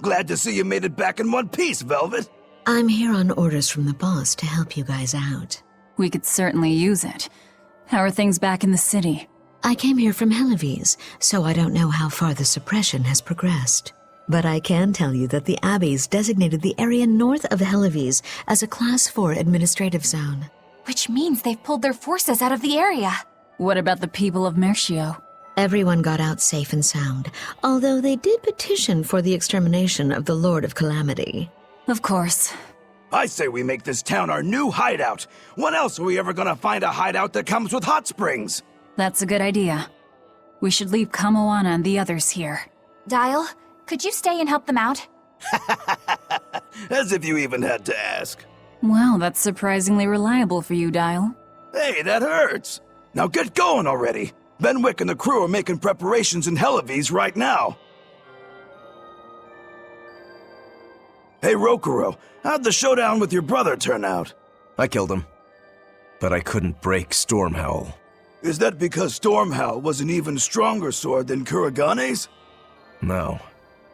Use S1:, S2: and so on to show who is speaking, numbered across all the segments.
S1: Glad to see you made it back in one piece, Velvet.
S2: I'm here on orders from the boss to help you guys out.
S3: We could certainly use it. How are things back in the city?
S2: I came here from Helives, so I don't know how far the suppression has progressed. But I can tell you that the Abbeys designated the area north of Helives as a Class 4 administrative zone.
S4: Which means they've pulled their forces out of the area.
S3: What about the people of Mercio?
S2: Everyone got out safe and sound, although they did petition for the extermination of the Lord of Calamity.
S3: Of course.
S1: I say we make this town our new hideout. When else are we ever gonna find a hideout that comes with hot springs?
S3: That's a good idea. We should leave Kamoana and the others here.
S4: Dial, could you stay and help them out?
S1: As if you even had to ask.
S3: Well, that's surprisingly reliable for you, Dial.
S1: Hey, that hurts. Now get going already. Benwick and the crew are making preparations in Helives right now. Hey, Rokurou, how'd the showdown with your brother turn out?
S5: I killed him. But I couldn't break Stormhowl.
S1: Is that because Stormhowl was an even stronger sword than Kuragane's?
S5: No.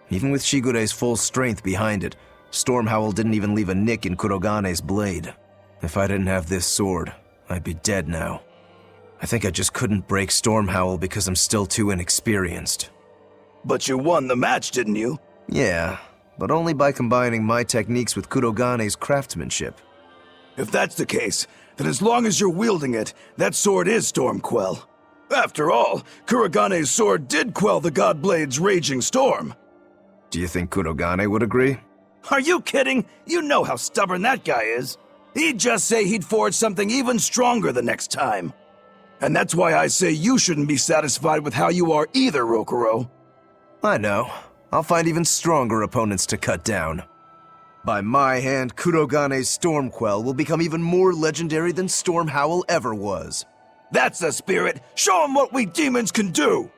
S5: Even with Shigure's full strength behind it, Stormhowl didn't even leave a nick in Kuragane's blade. If I didn't have this sword, I'd be dead now. I think I just couldn't break Stormhowl because I'm still too inexperienced.
S1: But you won the match, didn't you?
S5: Yeah, but only by combining my techniques with Kuragane's craftsmanship.
S1: If that's the case, then as long as you're wielding it, that sword is Stormquell. After all, Kuragane's sword did quell the Godblade's raging storm.
S5: Do you think Kuragane would agree?
S1: Are you kidding? You know how stubborn that guy is. He'd just say he'd forge something even stronger the next time. And that's why I say you shouldn't be satisfied with how you are either, Rokurou.
S5: I know. I'll find even stronger opponents to cut down. By my hand, Kurogane's Stormquell will become even more legendary than Stormhowl ever was.
S1: That's the spirit! Show him what we demons can do!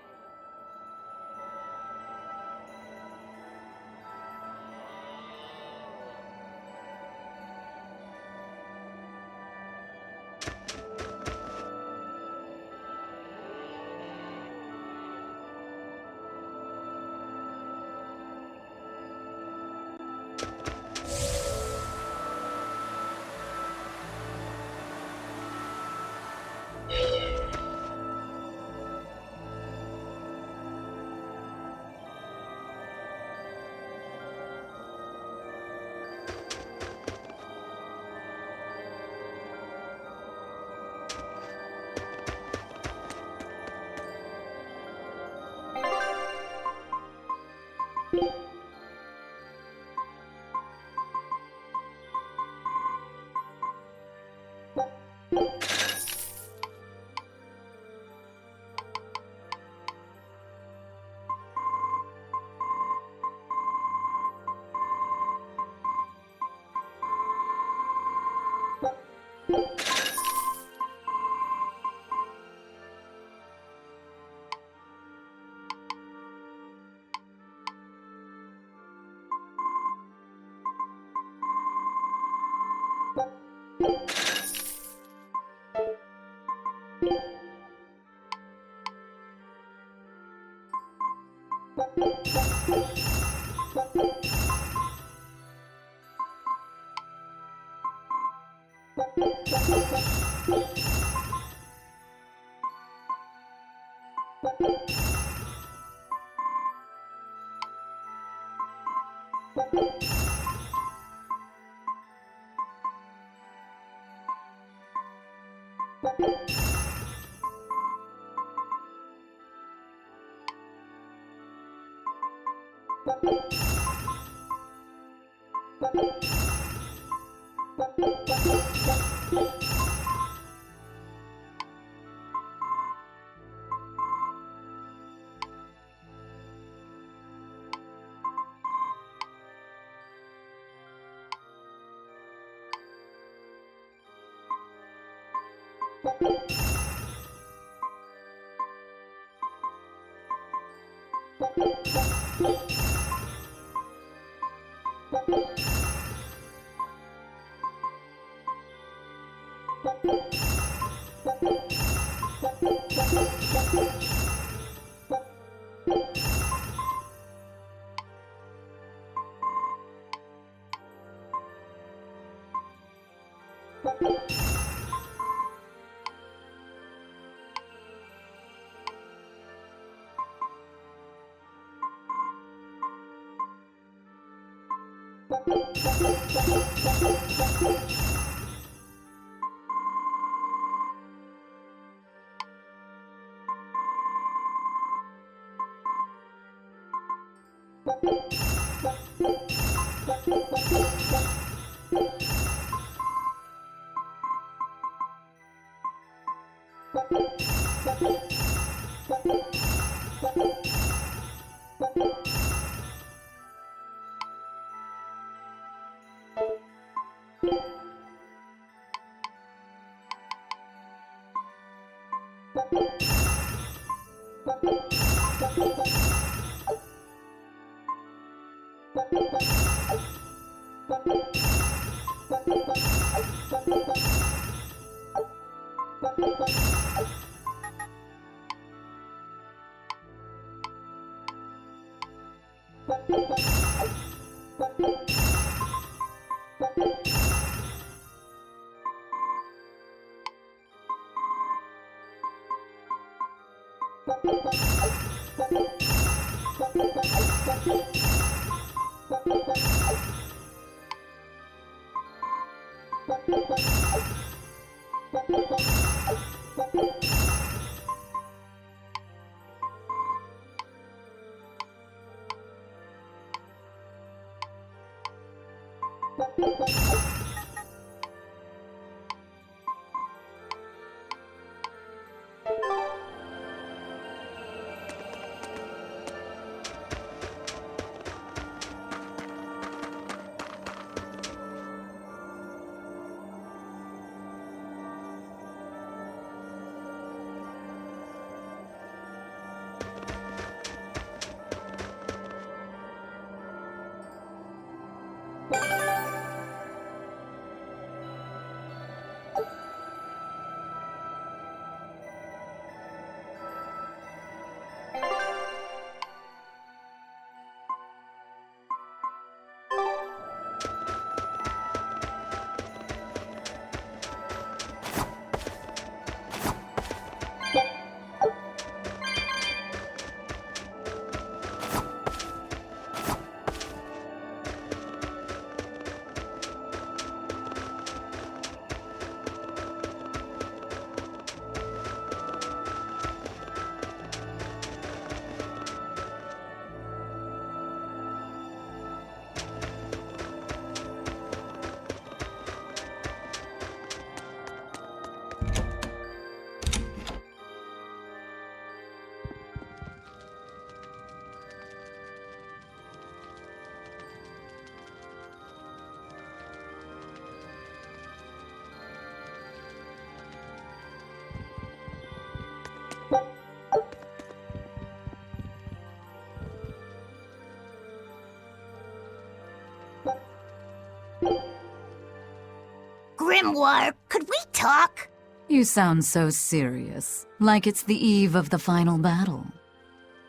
S6: Grimoire, could we talk?
S3: You sound so serious, like it's the eve of the final battle.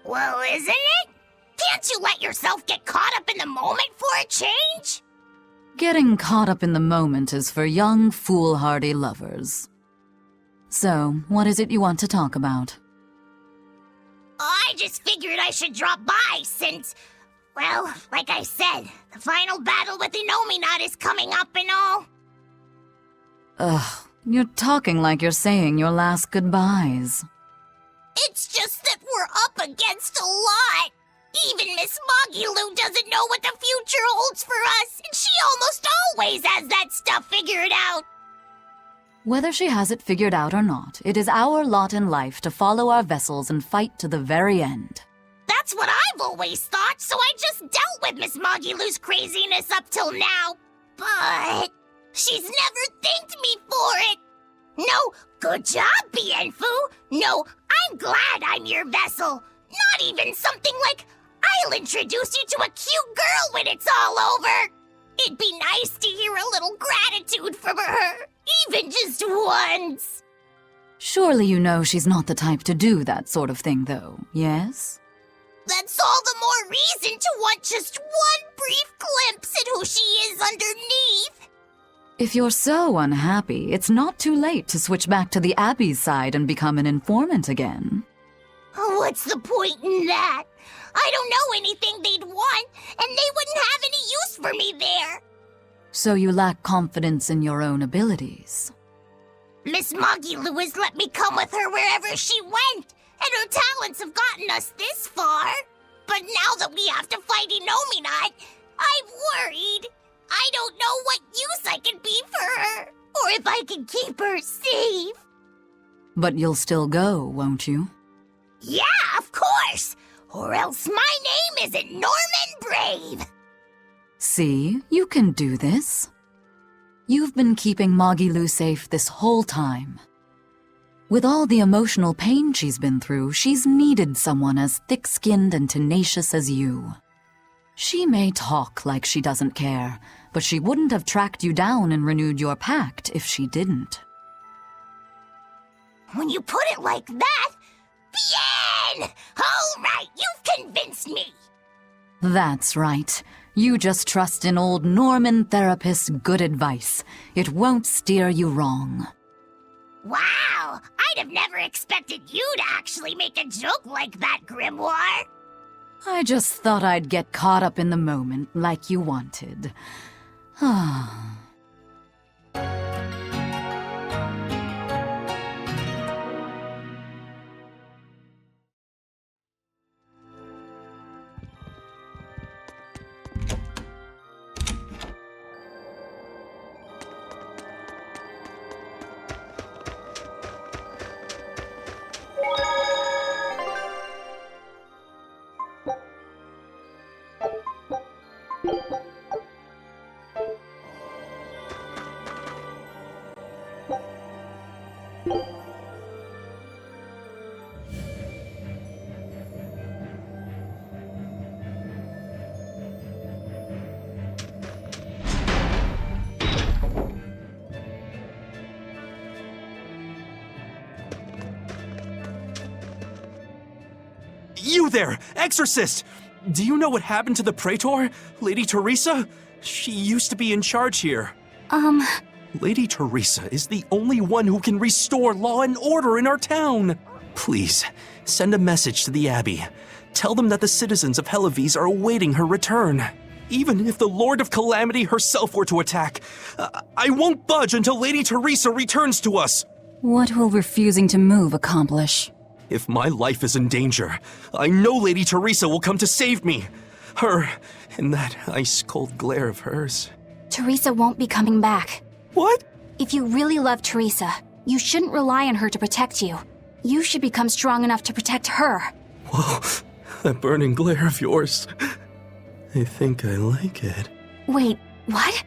S6: Well, isn't it? Can't you let yourself get caught up in the moment for a change?
S3: Getting caught up in the moment is for young, foolhardy lovers. So, what is it you want to talk about?
S6: I just figured I should drop by since, well, like I said, the final battle with Inominat is coming up and all.
S3: Ugh, you're talking like you're saying your last goodbyes.
S6: It's just that we're up against a lot. Even Miss Mogulu doesn't know what the future holds for us, and she almost always has that stuff figured out.
S3: Whether she has it figured out or not, it is our lot in life to follow our vessels and fight to the very end.
S6: That's what I've always thought, so I just dealt with Miss Mogulu's craziness up till now. But she's never thanked me for it. No, good job, Bienfu. No, I'm glad I'm your vessel. Not even something like, I'll introduce you to a cute girl when it's all over. It'd be nice to hear a little gratitude from her, even just once.
S3: Surely you know she's not the type to do that sort of thing, though, yes?
S6: That's all the more reason to want just one brief glimpse at who she is underneath.
S3: If you're so unhappy, it's not too late to switch back to the Abbey's side and become an informant again.
S6: What's the point in that? I don't know anything they'd want, and they wouldn't have any use for me there.
S3: So you lack confidence in your own abilities.
S6: Miss Moggy has let me come with her wherever she went, and her talents have gotten us this far. But now that we have to fight Inominat, I'm worried. I don't know what use I can be for her, or if I can keep her safe.
S3: But you'll still go, won't you?
S6: Yeah, of course! Or else my name isn't Norman Brave!
S3: See, you can do this. You've been keeping Moggy safe this whole time. With all the emotional pain she's been through, she's needed someone as thick-skinned and tenacious as you. She may talk like she doesn't care, but she wouldn't have tracked you down and renewed your pact if she didn't.
S6: When you put it like that, bien! All right, you've convinced me!
S3: That's right. You just trust in old Norman therapist's good advice. It won't steer you wrong.
S6: Wow! I'd have never expected you to actually make a joke like that, Grimoire!
S3: I just thought I'd get caught up in the moment like you wanted. Ah.
S7: You there, Exorcist! Do you know what happened to the Praetor, Lady Teresa? She used to be in charge here. Lady Teresa is the only one who can restore law and order in our town. Please, send a message to the Abbey. Tell them that the citizens of Helives are awaiting her return. Even if the Lord of Calamity herself were to attack, I won't budge until Lady Teresa returns to us.
S3: What will refusing to move accomplish?
S7: If my life is in danger, I know Lady Teresa will come to save me. Her, in that ice-cold glare of hers.
S4: Teresa won't be coming back.
S7: What?
S4: If you really love Teresa, you shouldn't rely on her to protect you. You should become strong enough to protect her.
S7: Whoa, that burning glare of yours. I think I like it.
S4: Wait, what?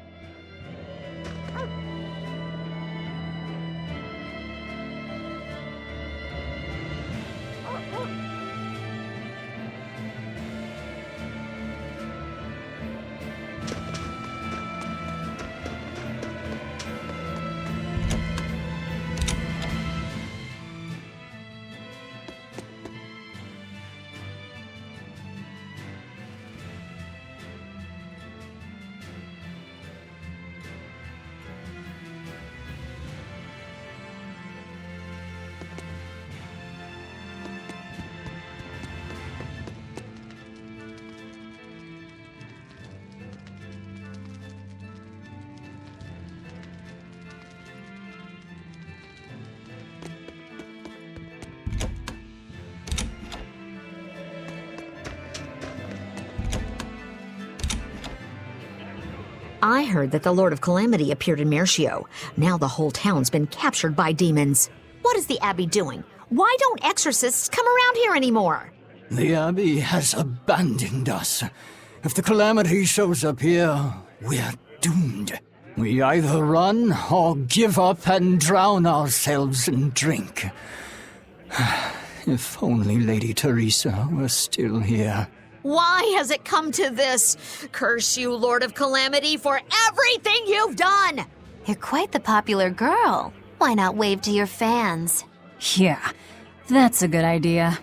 S2: I heard that the Lord of Calamity appeared in Mercio. Now the whole town's been captured by demons. What is the Abbey doing? Why don't exorcists come around here anymore?
S8: The Abbey has abandoned us. If the Calamity shows up here, we're doomed. We either run or give up and drown ourselves in drink. If only Lady Teresa were still here.
S2: Why has it come to this? Curse you, Lord of Calamity, for everything you've done!
S4: You're quite the popular girl. Why not wave to your fans?
S3: Yeah, that's a good idea.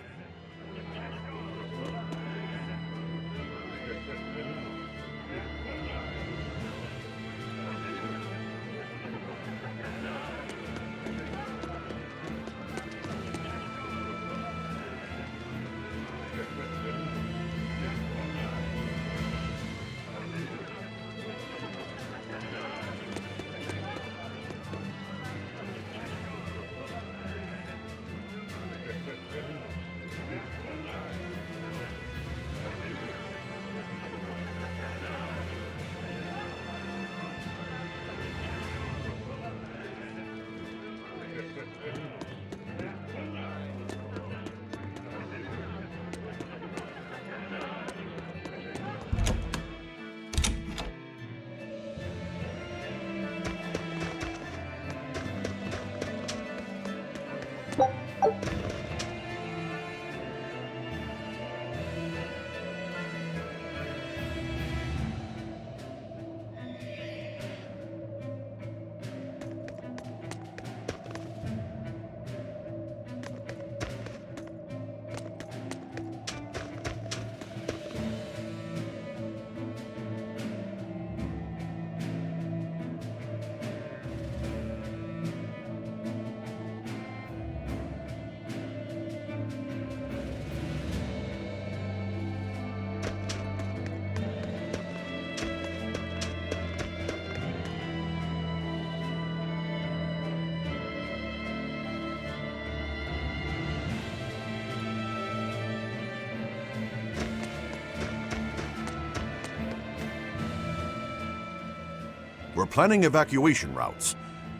S9: We're planning evacuation routes.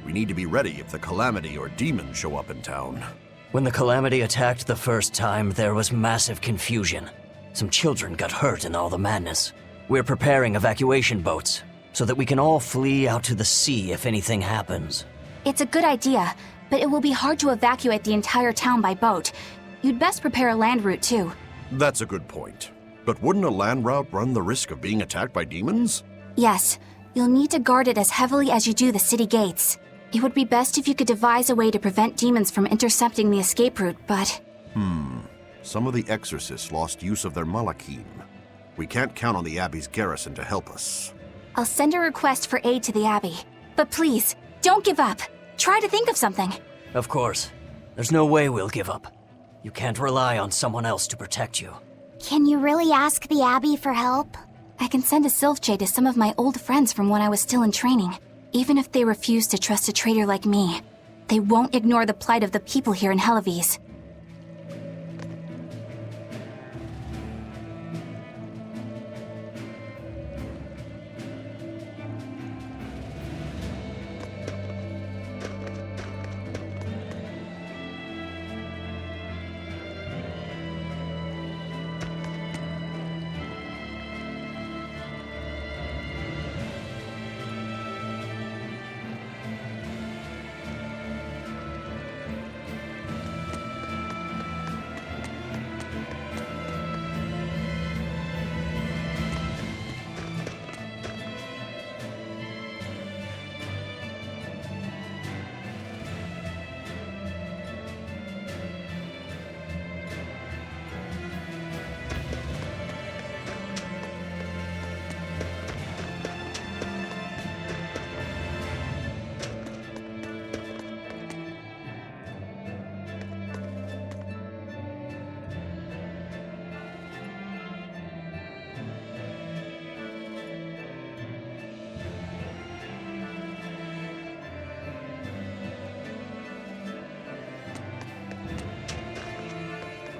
S9: We need to be ready if the Calamity or demons show up in town.
S10: When the Calamity attacked the first time, there was massive confusion. Some children got hurt in all the madness. We're preparing evacuation boats, so that we can all flee out to the sea if anything happens.
S4: It's a good idea, but it will be hard to evacuate the entire town by boat. You'd best prepare a land route too.
S9: That's a good point. But wouldn't a land route run the risk of being attacked by demons?
S4: Yes, you'll need to guard it as heavily as you do the city gates. It would be best if you could devise a way to prevent demons from intercepting the escape route, but...
S9: Some of the exorcists lost use of their malachim. We can't count on the Abbey's garrison to help us.
S4: I'll send a request for aid to the Abbey. But please, don't give up. Try to think of something.
S10: Of course. There's no way we'll give up. You can't rely on someone else to protect you.
S6: Can you really ask the Abbey for help?
S4: I can send a Sylph to some of my old friends from when I was still in training. Even if they refuse to trust a traitor like me, they won't ignore the plight of the people here in Helives.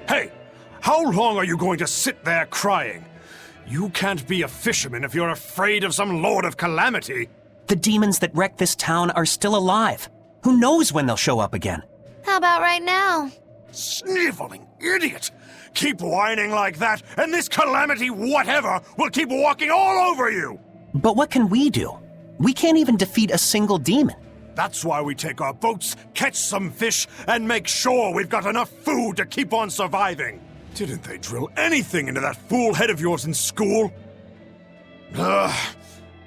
S11: Hey! How long are you going to sit there crying? You can't be a fisherman if you're afraid of some Lord of Calamity.
S12: The demons that wrecked this town are still alive. Who knows when they'll show up again?
S6: How about right now?
S11: Sniveling idiot! Keep whining like that, and this Calamity whatever will keep walking all over you!
S12: But what can we do? We can't even defeat a single demon.
S11: That's why we take our boats, catch some fish, and make sure we've got enough food to keep on surviving. Didn't they drill anything into that fool head of yours in school? Ugh.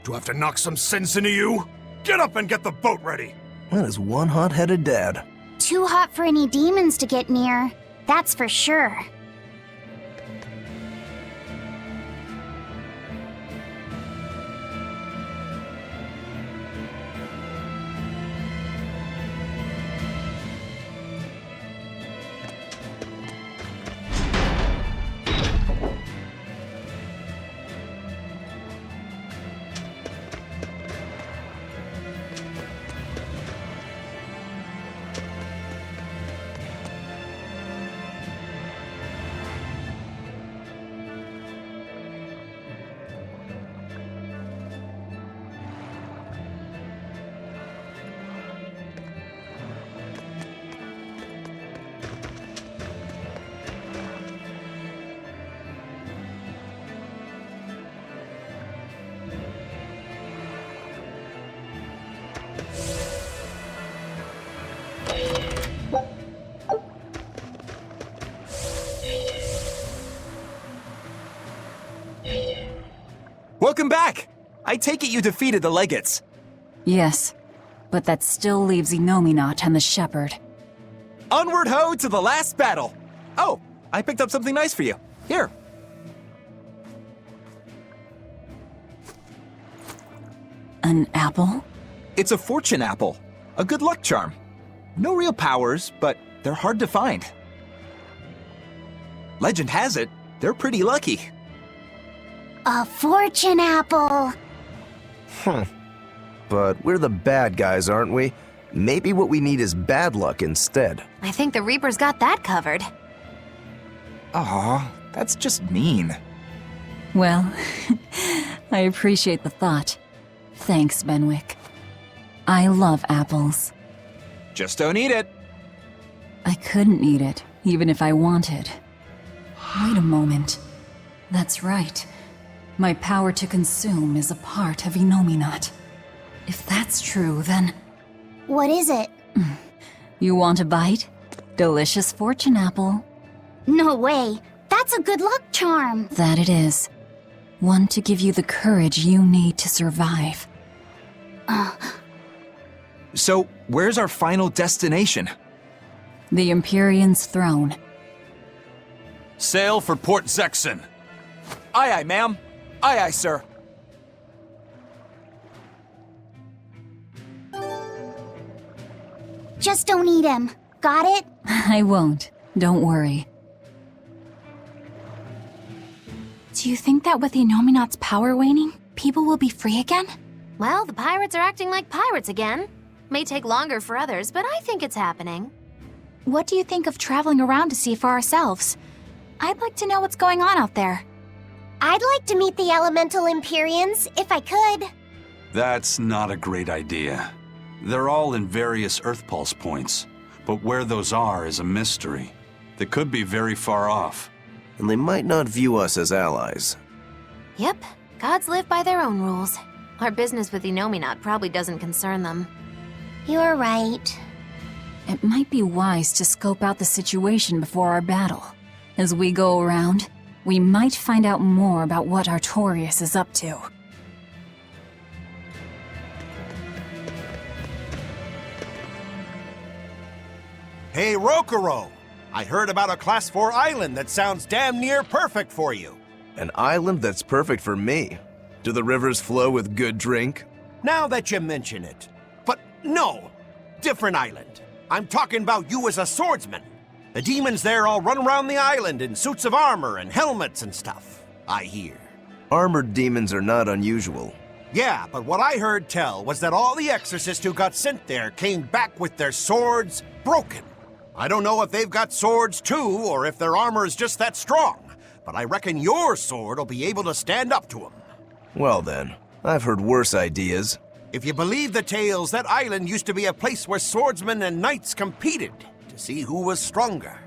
S11: Do I have to knock some sense into you? Get up and get the boat ready.
S5: That is one hot-headed dad.
S6: Too hot for any demons to get near. That's for sure.
S7: Welcome back! I take it you defeated the Legates.
S3: Yes, but that still leaves Inominat and the Shepherd.
S7: Onward ho to the last battle! Oh, I picked up something nice for you. Here.
S3: An apple?
S7: It's a fortune apple. A good luck charm. No real powers, but they're hard to find. Legend has it, they're pretty lucky.
S6: A fortune apple.
S5: But we're the bad guys, aren't we? Maybe what we need is bad luck instead.
S13: I think the Reaper's got that covered.
S7: Aw, that's just mean.
S3: Well, I appreciate the thought. Thanks, Benwick. I love apples.
S7: Just don't eat it.
S3: I couldn't eat it, even if I wanted. Wait a moment. That's right. My power to consume is a part of Inominat. If that's true, then...
S6: What is it?
S3: You want a bite? Delicious fortune apple.
S6: No way. That's a good luck charm.
S3: That it is. One to give you the courage you need to survive.
S7: So, where's our final destination?
S3: The Empyrean's throne.
S7: Sail for Port Zexon. Aye, aye, ma'am. Aye, aye, sir.
S6: Just don't eat him. Got it?
S3: I won't. Don't worry.
S4: Do you think that with Inominat's power waning, people will be free again?
S13: Well, the pirates are acting like pirates again. May take longer for others, but I think it's happening.
S4: What do you think of traveling around to see for ourselves? I'd like to know what's going on out there.
S6: I'd like to meet the elemental Empyreans, if I could.
S14: That's not a great idea. They're all in various Earth Pulse points, but where those are is a mystery. They could be very far off.
S5: And they might not view us as allies.
S13: Yep, gods live by their own rules. Our business with Inominat probably doesn't concern them.
S6: You're right.
S3: It might be wise to scope out the situation before our battle. As we go around, we might find out more about what Artorias is up to.
S9: Hey, Rokurou! I heard about a Class 4 island that sounds damn near perfect for you.
S5: An island that's perfect for me. Do the rivers flow with good drink?
S9: Now that you mention it. But no, different island. I'm talking about you as a swordsman. The demons there all run around the island in suits of armor and helmets and stuff, I hear.
S5: Armored demons are not unusual.
S9: Yeah, but what I heard tell was that all the exorcists who got sent there came back with their swords broken. I don't know if they've got swords too, or if their armor is just that strong, but I reckon your sword will be able to stand up to them.
S5: Well then, I've heard worse ideas.
S9: If you believe the tales, that island used to be a place where swordsmen and knights competed to see who was stronger.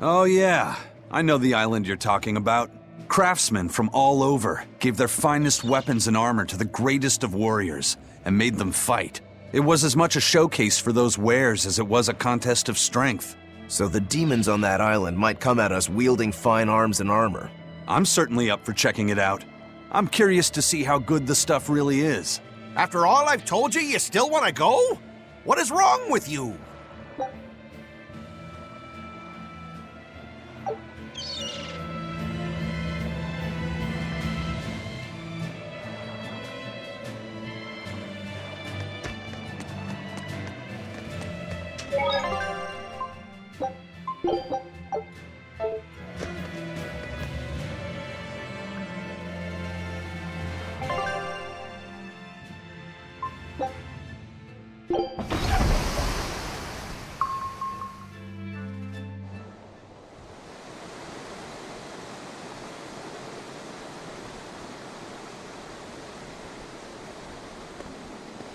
S14: Oh yeah, I know the island you're talking about. Craftsmen from all over gave their finest weapons and armor to the greatest of warriors, and made them fight. It was as much a showcase for those wares as it was a contest of strength.
S5: So the demons on that island might come at us wielding fine arms and armor.
S14: I'm certainly up for checking it out. I'm curious to see how good the stuff really is.
S9: After all I've told you, you still want to go? What is wrong with you?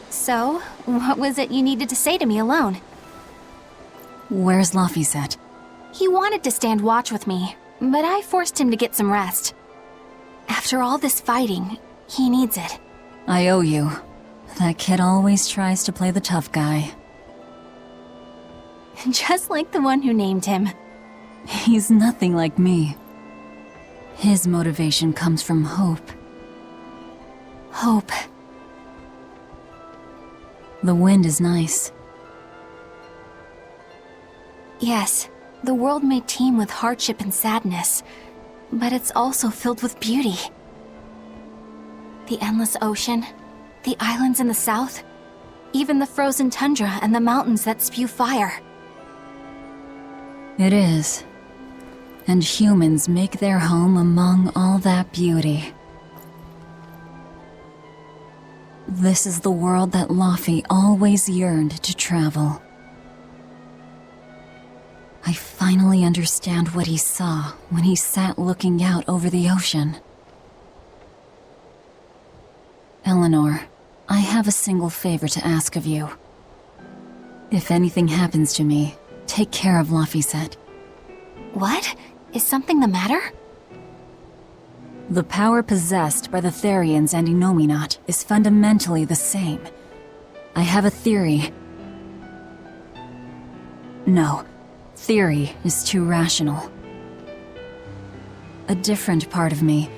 S4: So, what was it you needed to say to me alone?
S3: Where's Laphicet?
S4: He wanted to stand watch with me, but I forced him to get some rest. After all this fighting, he needs it.
S3: I owe you. That kid always tries to play the tough guy.
S4: Just like the one who named him.
S3: He's nothing like me. His motivation comes from hope.
S4: Hope.
S3: The wind is nice.
S4: Yes, the world may teem with hardship and sadness, but it's also filled with beauty. The endless ocean, the islands in the south, even the frozen tundra and the mountains that spew fire.
S3: It is. And humans make their home among all that beauty. This is the world that Laphi always yearned to travel. I finally understand what he saw when he sat looking out over the ocean. Eleanor, I have a single favor to ask of you. If anything happens to me, take care of Laphicet.
S4: What? Is something the matter?
S3: The power possessed by the Therians and Innominat is fundamentally the same. I have a theory. No, theory is too rational. A different part of me,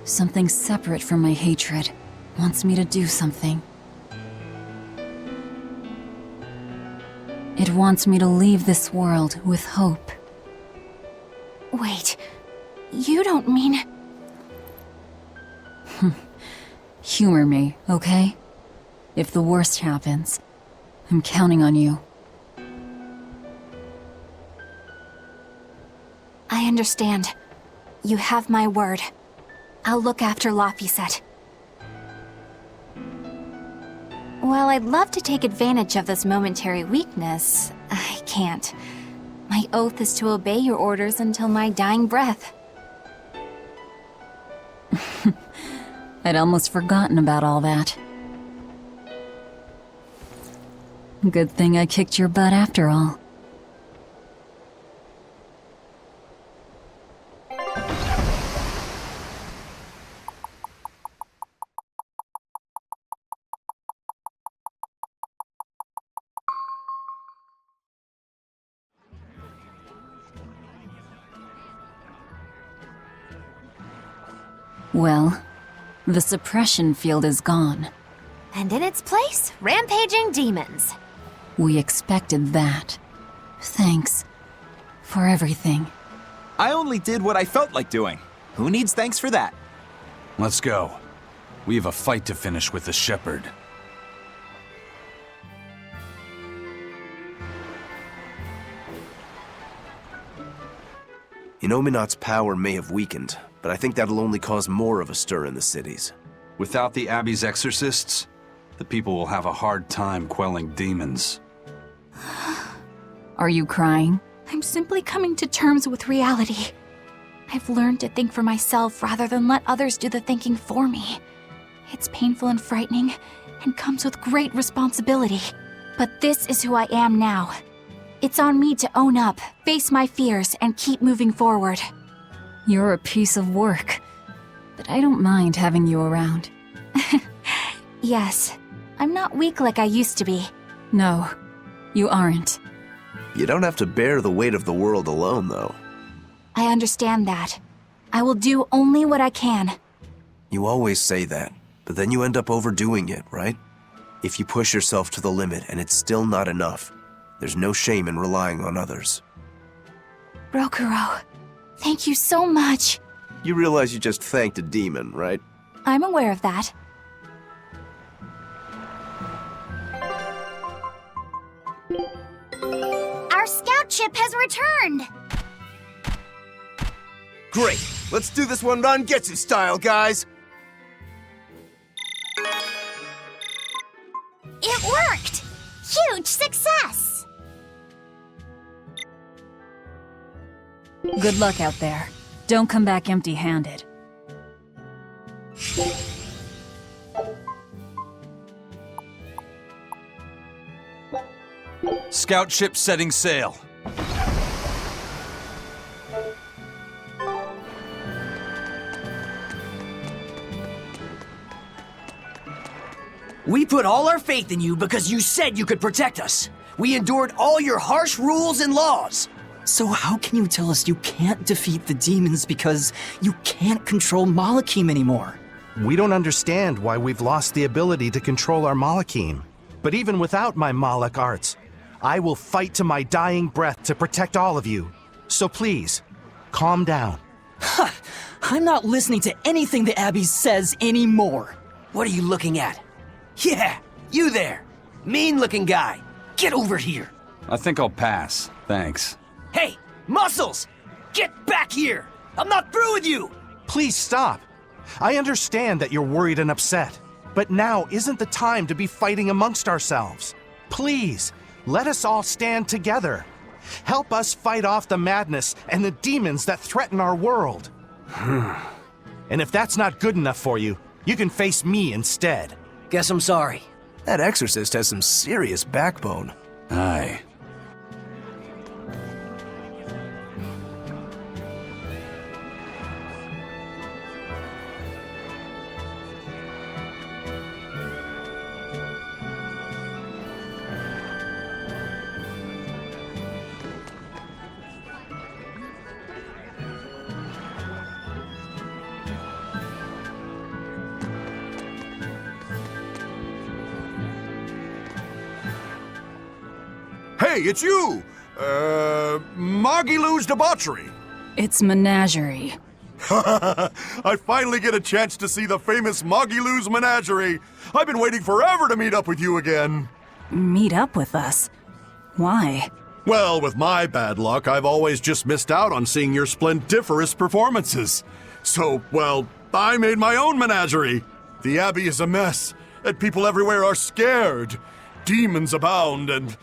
S3: something separate from my hatred, wants me to do something. It wants me to leave this world with hope.
S4: Wait, you don't mean...
S3: Humor me, okay? If the worst happens, I'm counting on you.
S4: I understand. You have my word. I'll look after Laphicet. While I'd love to take advantage of this momentary weakness, I can't. My oath is to obey your orders until my dying breath.
S3: I'd almost forgotten about all that. Good thing I kicked your butt after all. Well, the suppression field is gone.
S13: And in its place, rampaging demons.
S3: We expected that. Thanks for everything.
S15: I only did what I felt like doing. Who needs thanks for that?
S14: Let's go. We have a fight to finish with the Shepherd.
S5: Innominat's power may have weakened, but I think that'll only cause more of a stir in the cities.
S14: Without the Abbey's exorcists, the people will have a hard time quelling demons.
S3: Are you crying?
S4: I'm simply coming to terms with reality. I've learned to think for myself rather than let others do the thinking for me. It's painful and frightening, and comes with great responsibility. But this is who I am now. It's on me to own up, face my fears, and keep moving forward.
S3: You're a piece of work, but I don't mind having you around.
S4: Yes, I'm not weak like I used to be.
S3: No, you aren't.
S5: You don't have to bear the weight of the world alone, though.
S4: I understand that. I will do only what I can.
S5: You always say that, but then you end up overdoing it, right? If you push yourself to the limit and it's still not enough, there's no shame in relying on others.
S4: Rokurou, thank you so much.
S5: You realize you just thanked a demon, right?
S4: I'm aware of that.
S6: Our scout ship has returned!
S5: Great! Let's do this one Rangetsu style, guys!
S6: It worked! Huge success!
S3: Good luck out there. Don't come back empty-handed.
S14: Scout ship setting sail.
S16: We put all our faith in you because you said you could protect us. We endured all your harsh rules and laws.
S17: So how can you tell us you can't defeat the demons because you can't control Malakim anymore?
S18: We don't understand why we've lost the ability to control our Malakim. But even without my Malak arts, I will fight to my dying breath to protect all of you. So please, calm down.
S17: Ha! I'm not listening to anything the Abbey says anymore.
S16: What are you looking at? Yeah, you there. Mean-looking guy. Get over here.
S14: I think I'll pass. Thanks.
S16: Hey, Muscles! Get back here! I'm not through with you!
S18: Please stop. I understand that you're worried and upset, but now isn't the time to be fighting amongst ourselves. Please, let us all stand together. Help us fight off the madness and the demons that threaten our world. And if that's not good enough for you, you can face me instead.
S16: Guess I'm sorry.
S5: That exorcist has some serious backbone.
S14: Aye.
S11: Hey, it's you! Magilou's debauchery.
S3: It's menagerie.
S11: I finally get a chance to see the famous Magilou's menagerie. I've been waiting forever to meet up with you again.
S3: Meet up with us? Why?
S11: Well, with my bad luck, I've always just missed out on seeing your splendiferous performances. So, well, I made my own menagerie. The Abbey is a mess, and people everywhere are scared. Demons abound, and,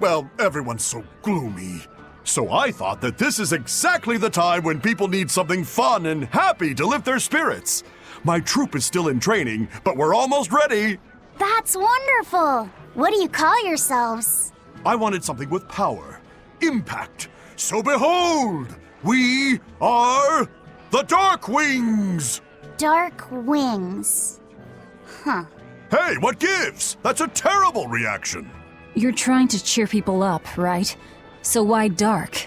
S11: well, everyone's so gloomy. So I thought that this is exactly the time when people need something fun and happy to lift their spirits. My troop is still in training, but we're almost ready.
S6: That's wonderful! What do you call yourselves?
S11: I wanted something with power, impact. So behold, we are the Dark Wings!
S6: Dark Wings. Huh.
S11: Hey, what gives? That's a terrible reaction.
S3: You're trying to cheer people up, right? So why dark?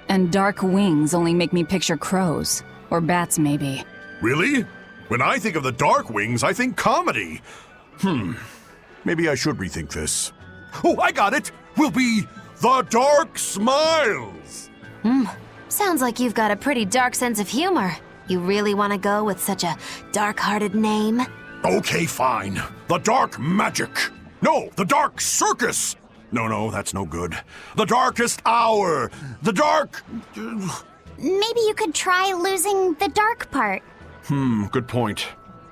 S3: And dark wings only make me picture crows. Or bats, maybe.
S11: Really? When I think of the Dark Wings, I think comedy. Maybe I should rethink this. Oh, I got it! We'll be the Dark Smiles!
S13: Sounds like you've got a pretty dark sense of humor. You really want to go with such a dark-hearted name?
S11: Okay, fine. The Dark Magic. No, the Dark Circus. No, that's no good. The Darkest Hour. The Dark...
S6: Maybe you could try losing the dark part.
S11: Good point.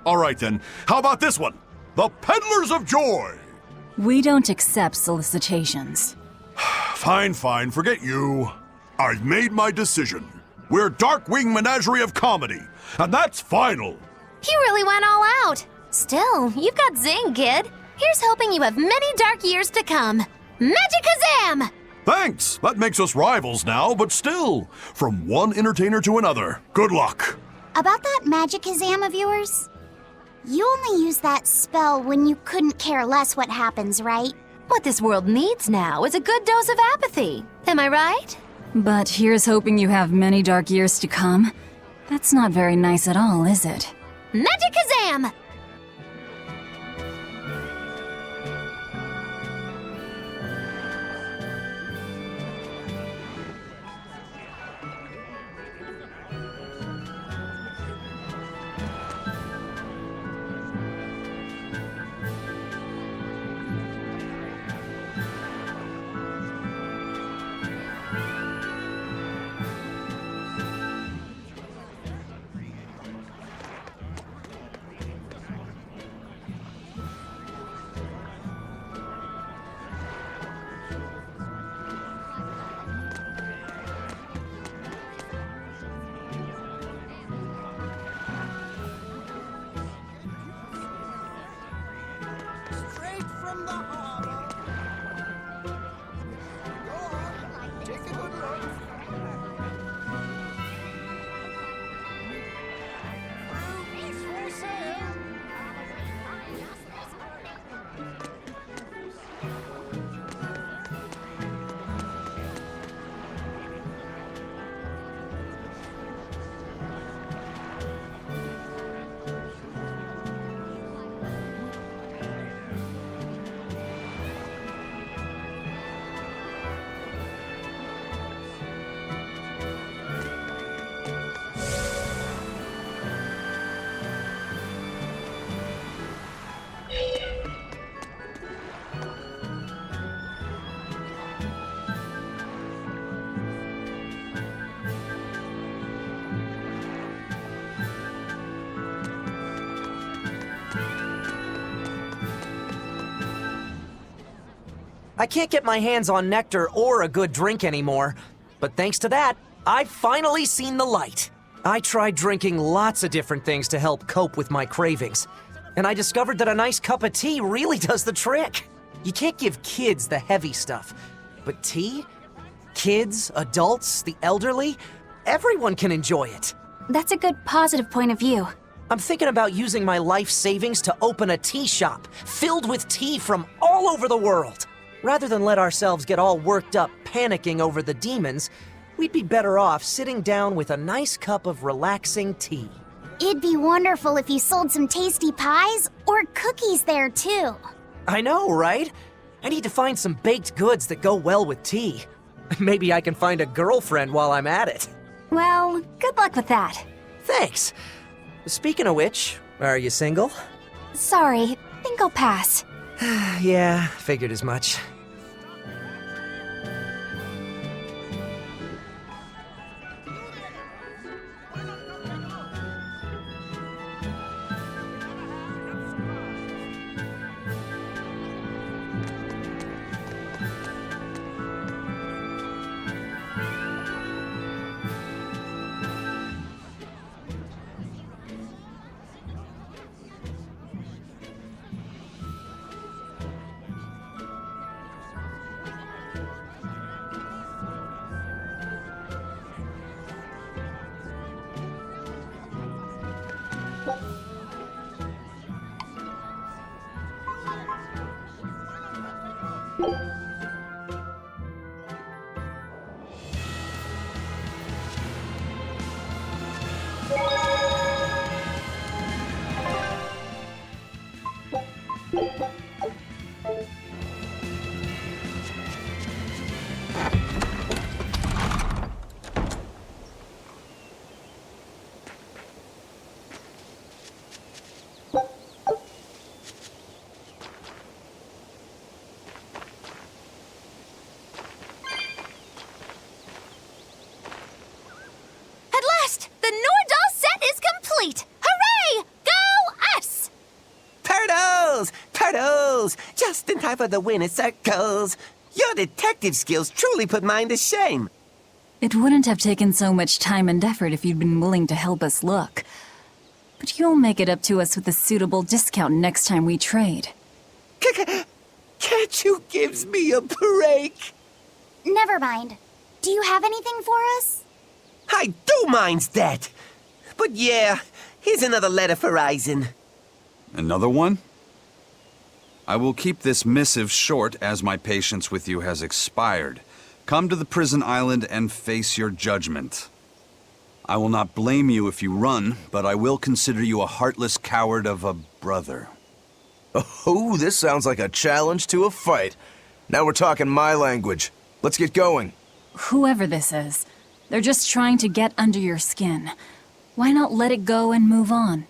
S11: All right then, how about this one? The Peddlers of Joy.
S3: We don't accept solicitations.
S11: Fine, forget you. I've made my decision. We're Darkwing Menagerie of Comedy, and that's final.
S13: You really went all out. Still, you've got zing, kid. Here's hoping you have many dark years to come. Magikazam!
S11: Thanks! That makes us rivals now, but still, from one entertainer to another. Good luck.
S6: About that Magikazam of yours? You only use that spell when you couldn't care less what happens, right?
S13: What this world needs now is a good dose of apathy. Am I right?
S3: But here's hoping you have many dark years to come. That's not very nice at all, is it?
S13: Magikazam!
S16: I can't get my hands on nectar or a good drink anymore, but thanks to that, I've finally seen the light. I tried drinking lots of different things to help cope with my cravings, and I discovered that a nice cup of tea really does the trick. You can't give kids the heavy stuff, but tea? Kids, adults, the elderly, everyone can enjoy it.
S4: That's a good positive point of view.
S16: I'm thinking about using my life savings to open a tea shop filled with tea from all over the world. Rather than let ourselves get all worked up panicking over the demons, we'd be better off sitting down with a nice cup of relaxing tea.
S6: It'd be wonderful if you sold some tasty pies or cookies there too.
S16: I know, right? I need to find some baked goods that go well with tea. Maybe I can find a girlfriend while I'm at it.
S4: Well, good luck with that.
S16: Thanks. Speaking of which, are you single?
S4: Sorry, think I'll pass.
S16: Yeah, figured as much.
S19: Just in time for the winner circles. Your detective skills truly put mine to shame.
S3: It wouldn't have taken so much time and effort if you'd been willing to help us look. But you'll make it up to us with a suitable discount next time we trade.
S19: Can't you give me a break?
S6: Never mind. Do you have anything for us?
S19: I do mind that. But yeah, here's another letter for Ryzen.
S14: Another one? I will keep this missive short as my patience with you has expired. Come to the prison island and face your judgment. I will not blame you if you run, but I will consider you a heartless coward of a brother.
S5: Oh, this sounds like a challenge to a fight. Now we're talking my language. Let's get going.
S3: Whoever this is, they're just trying to get under your skin. Why not let it go and move on?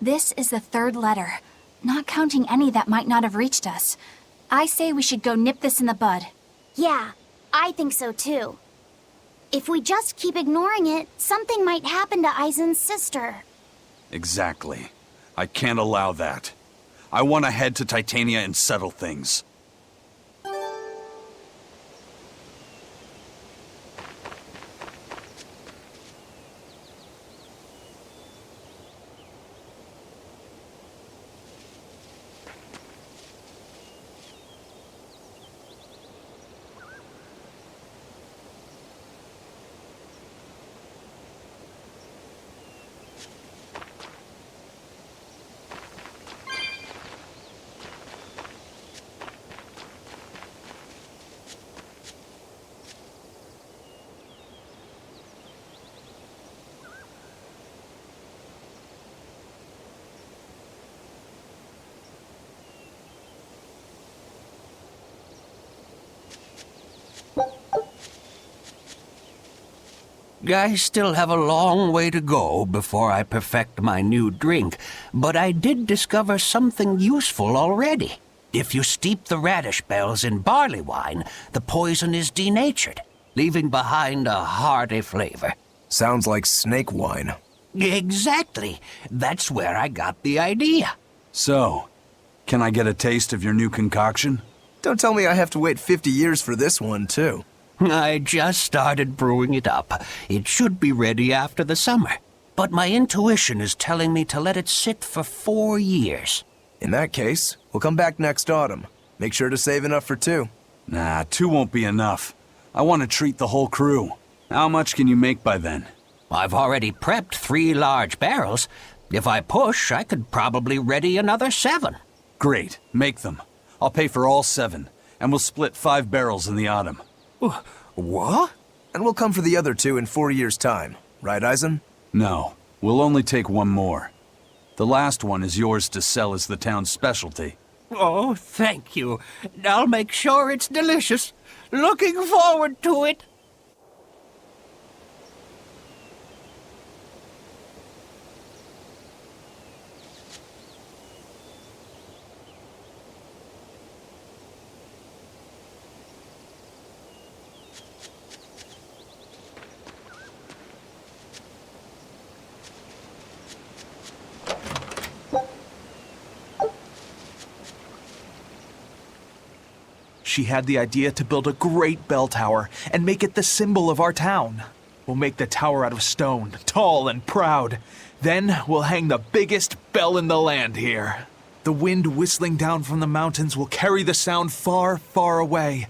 S4: This is the third letter, not counting any that might not have reached us. I say we should go nip this in the bud.
S6: Yeah, I think so too. If we just keep ignoring it, something might happen to Aizen's sister.
S14: Exactly. I can't allow that. I want to head to Titania and settle things.
S20: I still have a long way to go before I perfect my new drink, but I did discover something useful already. If you steep the radish bells in barley wine, the poison is denatured, leaving behind a hearty flavor.
S5: Sounds like snake wine.
S20: Exactly. That's where I got the idea.
S14: So, can I get a taste of your new concoction?
S5: Don't tell me I have to wait 50 years for this one, too.
S20: I just started brewing it up. It should be ready after the summer. But my intuition is telling me to let it sit for 4 years.
S5: In that case, we'll come back next autumn. Make sure to save enough for 2.
S14: Nah, 2 won't be enough. I want to treat the whole crew. How much can you make by then?
S20: I've already prepped 3 large barrels. If I push, I could probably ready another 7.
S14: Great, make them. I'll pay for all 7, and we'll split 5 barrels in the autumn.
S5: What? And we'll come for the other 2 in 4 years' time. Right, Aizen?
S14: No, we'll only take 1 more. The last one is yours to sell as the town's specialty.
S20: Oh, thank you. I'll make sure it's delicious. Looking forward to it.
S7: She had the idea to build a great bell tower and make it the symbol of our town. We'll make the tower out of stone, tall and proud. Then we'll hang the biggest bell in the land here. The wind whistling down from the mountains will carry the sound far, far away.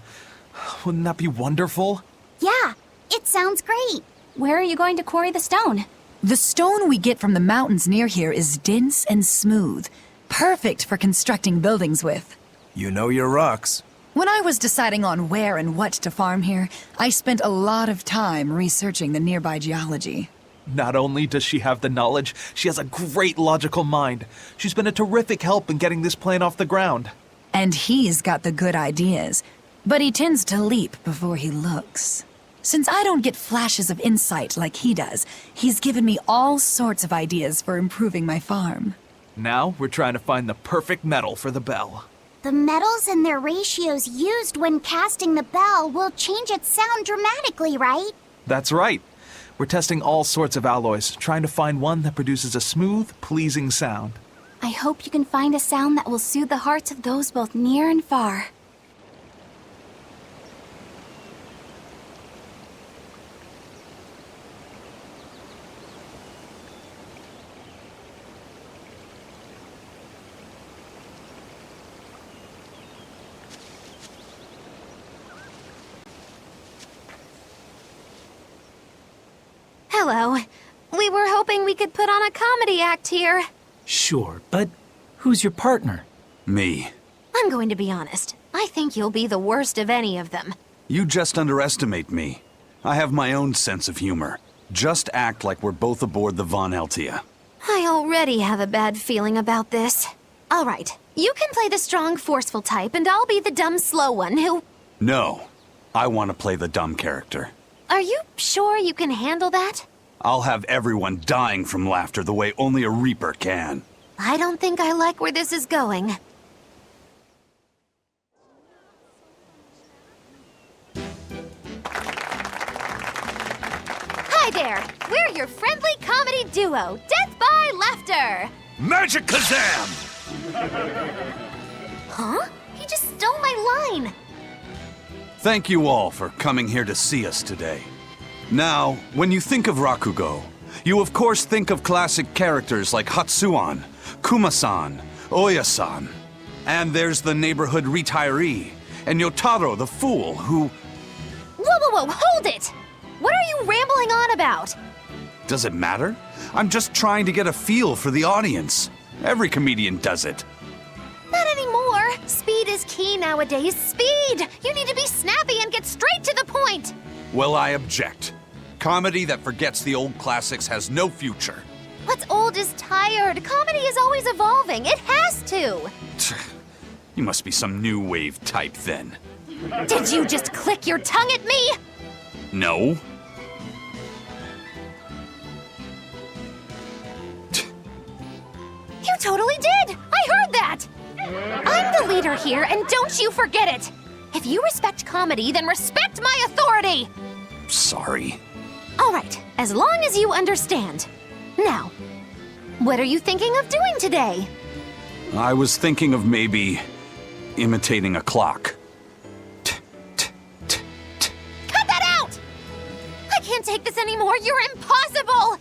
S7: Wouldn't that be wonderful?
S6: Yeah, it sounds great.
S4: Where are you going to quarry the stone?
S3: The stone we get from the mountains near here is dense and smooth, perfect for constructing buildings with.
S5: You know your rocks.
S3: When I was deciding on where and what to farm here, I spent a lot of time researching the nearby geology.
S7: Not only does she have the knowledge, she has a great logical mind. She's been a terrific help in getting this plan off the ground.
S3: And he's got the good ideas, but he tends to leap before he looks. Since I don't get flashes of insight like he does, he's given me all sorts of ideas for improving my farm.
S7: Now we're trying to find the perfect metal for the bell.
S6: The metals and their ratios used when casting the bell will change its sound dramatically, right?
S7: That's right. We're testing all sorts of alloys, trying to find one that produces a smooth, pleasing sound.
S4: I hope you can find a sound that will soothe the hearts of those both near and far.
S13: Hello. We were hoping we could put on a comedy act here.
S12: Sure, but
S8: Who's your partner?
S14: Me.
S13: I'm going to be honest. I think you'll be the worst of any of them.
S14: You just underestimate me. I have my own sense of humor. Just act like we're both aboard the Von Eltia.
S13: I already have a bad feeling about this. All right, you can play the strong, forceful type, and I'll be the dumb, slow one who...
S14: No. I want to play the dumb character.
S13: Are you sure you can handle that?
S14: I'll have everyone dying from laughter the way only a Reaper can.
S13: I don't think I like where this is going. Hi there! We're your friendly comedy duo, Death by Laughter!
S11: Magic Kazam!
S13: Huh? He just stole my line!
S14: Thank you all for coming here to see us today. Now, when you think of Rakugo, you of course think of classic characters like Hatsuan, Kuma-san, Oya-san. And there's the neighborhood retiree, and Yotaro the fool who...
S13: Whoa, hold it! What are you rambling on about?
S14: Does it matter? I'm just trying to get a feel for the audience. Every comedian does it.
S13: Not anymore. Speed is key nowadays. Speed! You need to be snappy and get straight to the point.
S14: Well, I object. Comedy that forgets the old classics has no future.
S13: What's old is tired. Comedy is always evolving. It has to.
S14: You must be some new wave type then.
S13: Did you just click your tongue at me?
S14: No.
S13: You totally did! I heard that! I'm the leader here, and don't you forget it! If you respect comedy, then respect my authority!
S14: Sorry.
S13: Alright, as long as you understand. Now, what are you thinking of doing today?
S14: I was thinking of maybe imitating a clock.
S13: Cut that out! I can't take this anymore. You're impossible!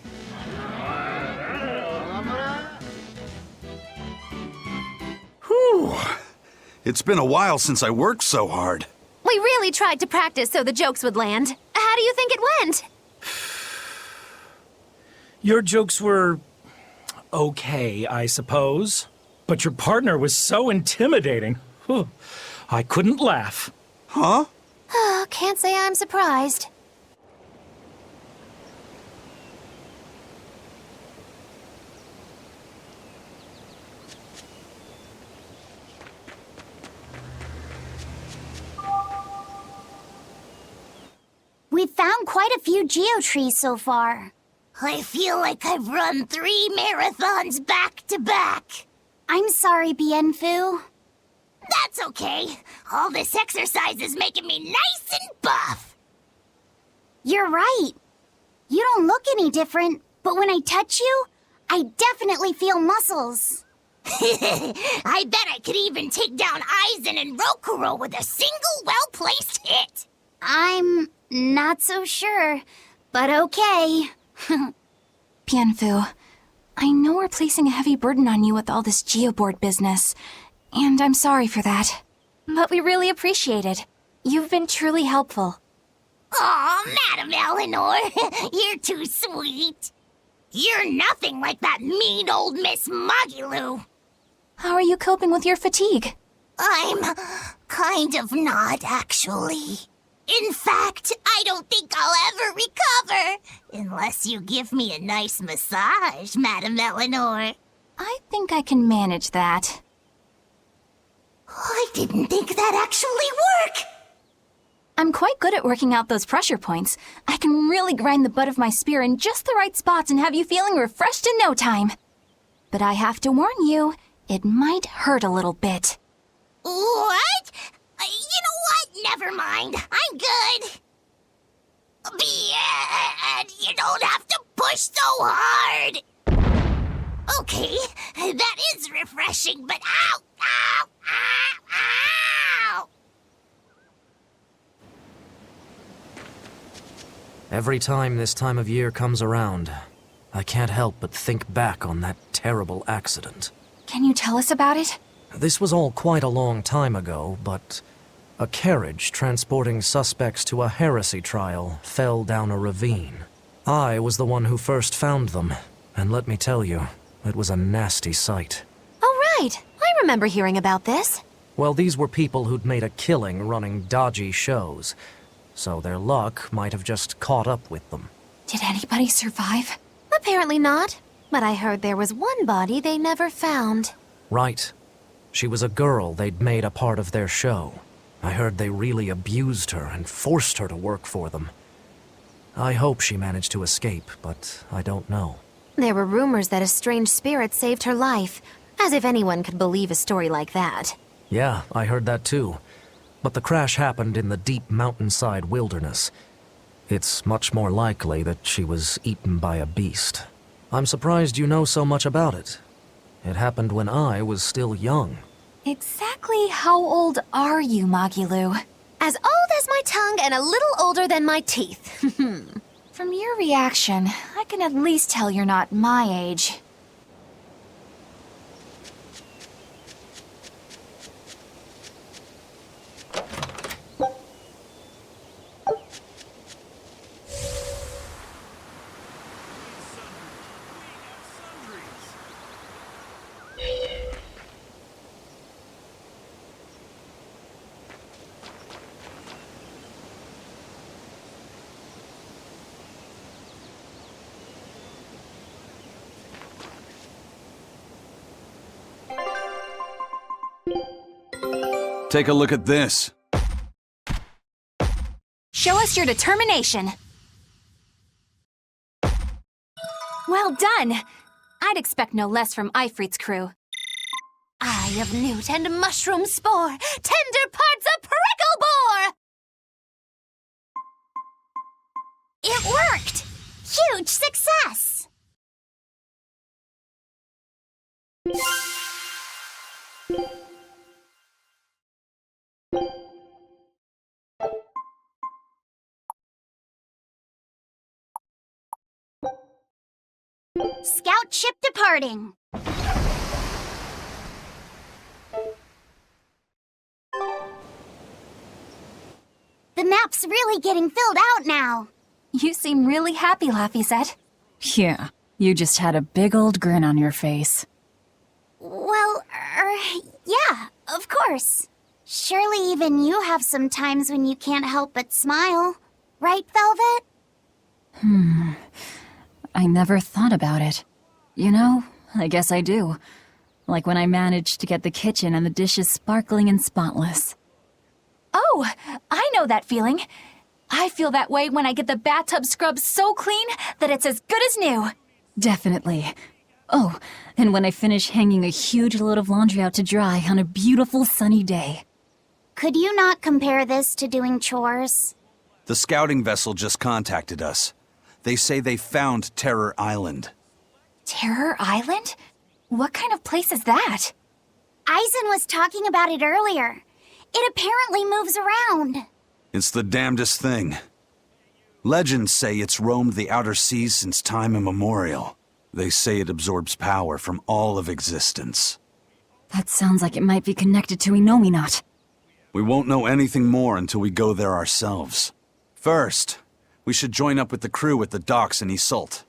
S14: Whew. It's been a while since I worked so hard.
S13: We really tried to practice so the jokes would land. How do you think it went?
S8: Your jokes were... okay, I suppose. But your partner was so intimidating. Whew. I couldn't laugh.
S14: Huh?
S13: Can't say I'm surprised.
S6: We've found quite a few geotrees so far. I feel like I've run 3 marathons back to back. I'm sorry, Bienfu. That's okay. All this exercise is making me nice and buff. You're right. You don't look any different, but when I touch you, I definitely feel muscles. I bet I could even take down Aizen and Rokuro with a single well-placed hit. I'm not so sure, but okay.
S4: Bienfu, I know we're placing a heavy burden on you with all this geoboard business, and I'm sorry for that. But we really appreciate it. You've been truly helpful.
S6: Aw, Madam Eleanor, you're too sweet. You're nothing like that mean old Miss Magilu.
S4: How are you coping with your fatigue?
S6: I'm kind of not, actually. In fact, I don't think I'll ever recover. Unless you give me a nice massage, Madam Eleanor.
S4: I think I can manage that.
S6: I didn't think that actually worked.
S4: I'm quite good at working out those pressure points. I can really grind the butt of my spear in just the right spots and have you feeling refreshed in no time. But I have to warn you, it might hurt a little bit.
S6: What? You know what? Never mind. I'm good. You don't have to push so hard. Okay, that is refreshing, but ow, ow, ow, ow.
S16: Every time this time of year comes around, I can't help but think back on that terrible accident.
S4: Can you tell us about it?
S16: This was all quite a long time ago, but a carriage transporting suspects to a heresy trial fell down a ravine. I was the one who first found them, and let me tell you, it was a nasty sight.
S13: Oh, right. I remember hearing about this.
S16: Well, these were people who'd made a killing running dodgy shows, so their luck might have just caught up with them.
S4: Did anybody survive?
S13: Apparently not, but I heard there was one body they never found.
S16: Right. She was a girl they'd made a part of their show. I heard they really abused her and forced her to work for them. I hope she managed to escape, but I don't know.
S13: There were rumors that a strange spirit saved her life, as if anyone could believe a story like that.
S16: Yeah, I heard that too. But the crash happened in the deep mountainside wilderness. It's much more likely that she was eaten by a beast. I'm surprised you know so much about it. It happened when I was still young.
S4: Exactly how old are you, Magilu?
S13: As old as my tongue and a little older than my teeth.
S4: From your reaction, I can at least tell you're not my age.
S14: Take a look at this.
S4: Show us your determination. Well done. I'd expect no less from Ifrit's crew.
S13: Eye of newt and mushroom spore, tender parts of prickle boar!
S6: It worked! Huge success! Scout ship departing. The map's really getting filled out now.
S4: You seem really happy, Laphicet.
S3: Yeah, you just had a big old grin on your face.
S6: Well, yeah, of course. Surely even you have some times when you can't help but smile. Right, Velvet?
S3: I never thought about it. You know, I guess I do. Like when I managed to get the kitchen and the dishes sparkling and spotless.
S4: Oh, I know that feeling. I feel that way when I get the bathtub scrubbed so clean that it's as good as new.
S3: Definitely. Oh, and when I finish hanging a huge load of laundry out to dry on a beautiful sunny day.
S6: Could you not compare this to doing chores?
S14: The scouting vessel just contacted us. They say they found Terror Island.
S4: Terror Island? What kind of place is that?
S6: Eisen was talking about it earlier. It apparently moves around.
S14: It's the damnedest thing. Legends say it's roamed the outer seas since time immemorial. They say it absorbs power from all of existence.
S3: That sounds like it might be connected to Inominat.
S14: We won't know anything more until we go there ourselves. First, we should join up with the crew at the docks in Isolt.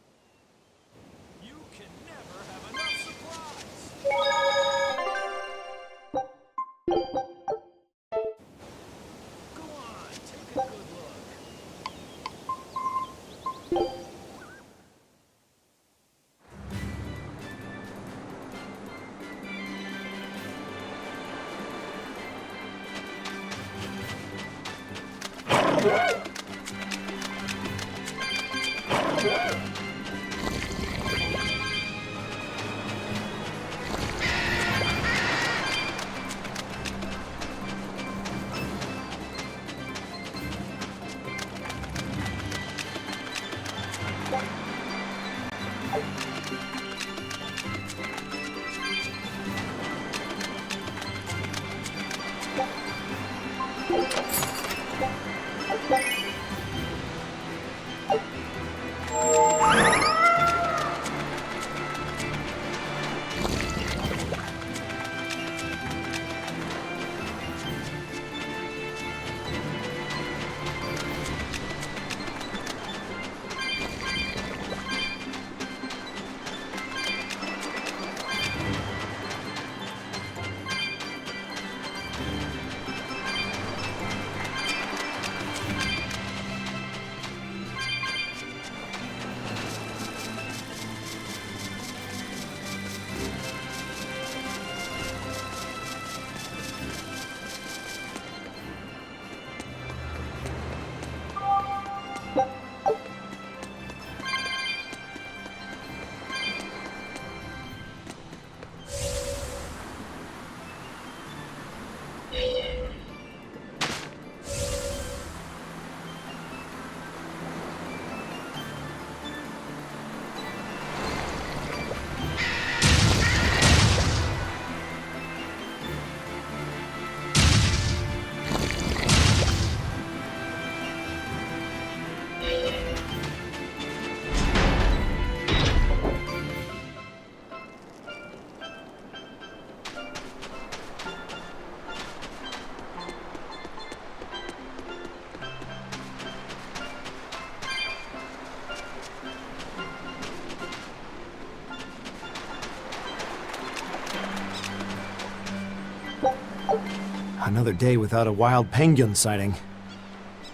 S7: Another day without a wild penguin sighting.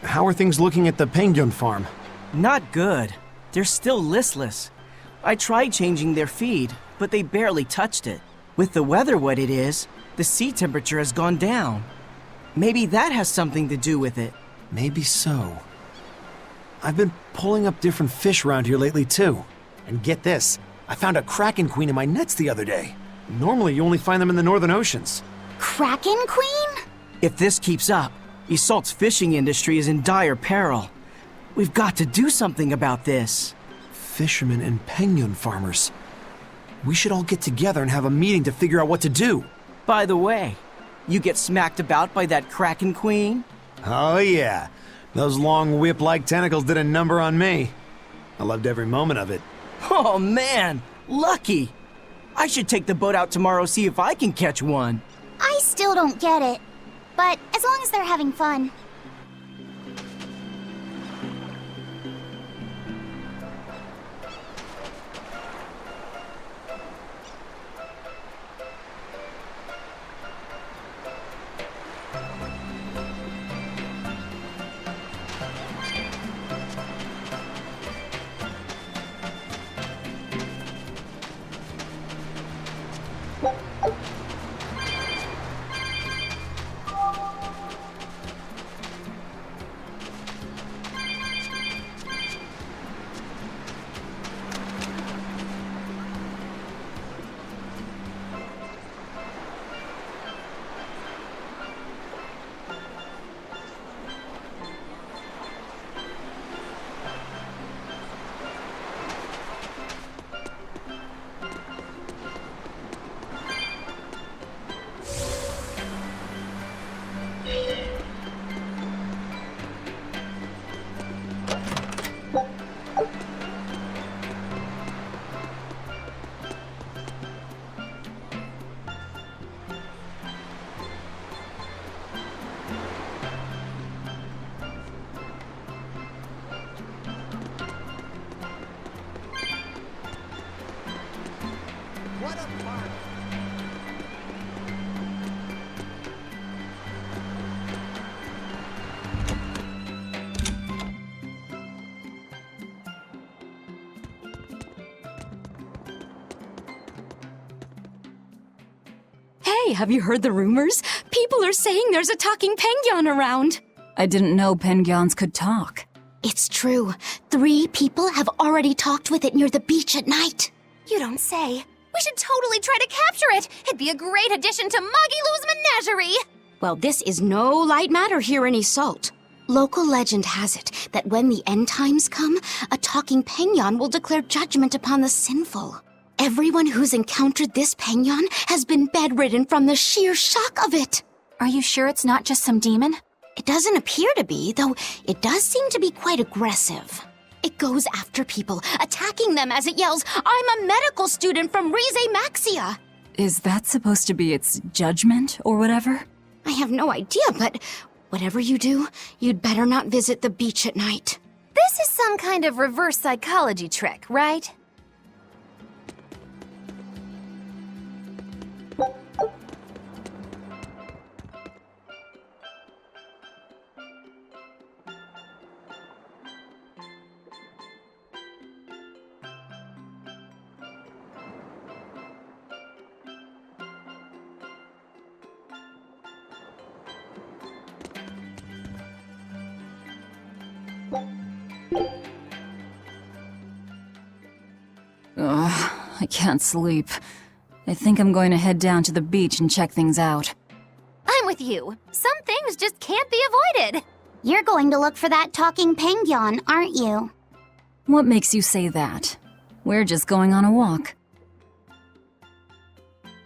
S7: How are things looking at the penguin farm?
S17: Not good. They're still listless. I tried changing their feed, but they barely touched it. With the weather what it is, the sea temperature has gone down. Maybe that has something to do with it.
S7: Maybe so. I've been pulling up different fish around here lately too. And get this, I found a kraken queen in my nets the other day. Normally you only find them in the northern oceans.
S6: Kraken Queen?
S17: If this keeps up, Isolt's fishing industry is in dire peril. We've got to do something about this.
S7: Fishermen and penguin farmers. We should all get together and have a meeting to figure out what to do.
S17: By the way, you get smacked about by that Kraken Queen?
S7: Oh yeah, those long whip-like tentacles did a number on me. I loved every moment of it.
S17: Oh man, lucky! I should take the boat out tomorrow, see if I can catch one.
S6: I still don't get it. But as long as they're having fun.
S3: Hey, have you heard the rumors? People are saying there's a talking penguin around. I didn't know penguins could talk.
S6: It's true. 3 people have already talked with it near the beach at night.
S13: You don't say. We should totally try to capture it. It'd be a great addition to Moggy Lou's menagerie.
S21: Well, this is no light matter here in Isolt. Local legend has it that when the end times come, a talking penguin will declare judgment upon the sinful. Everyone who's encountered this penguin has been bedridden from the sheer shock of it.
S4: Are you sure it's not just some demon?
S21: It doesn't appear to be, though it does seem to be quite aggressive. It goes after people, attacking them as it yells, "I'm a medical student from Rize Maxia!"
S3: Is that supposed to be its judgment or whatever?
S21: I have no idea, but whatever you do, you'd better not visit the beach at night.
S13: This is some kind of reverse psychology trick, right?
S3: Ugh, I can't sleep. I think I'm going to head down to the beach and check things out.
S13: I'm with you. Some things just can't be avoided.
S6: You're going to look for that talking penguin, aren't you?
S3: What makes you say that? We're just going on a walk.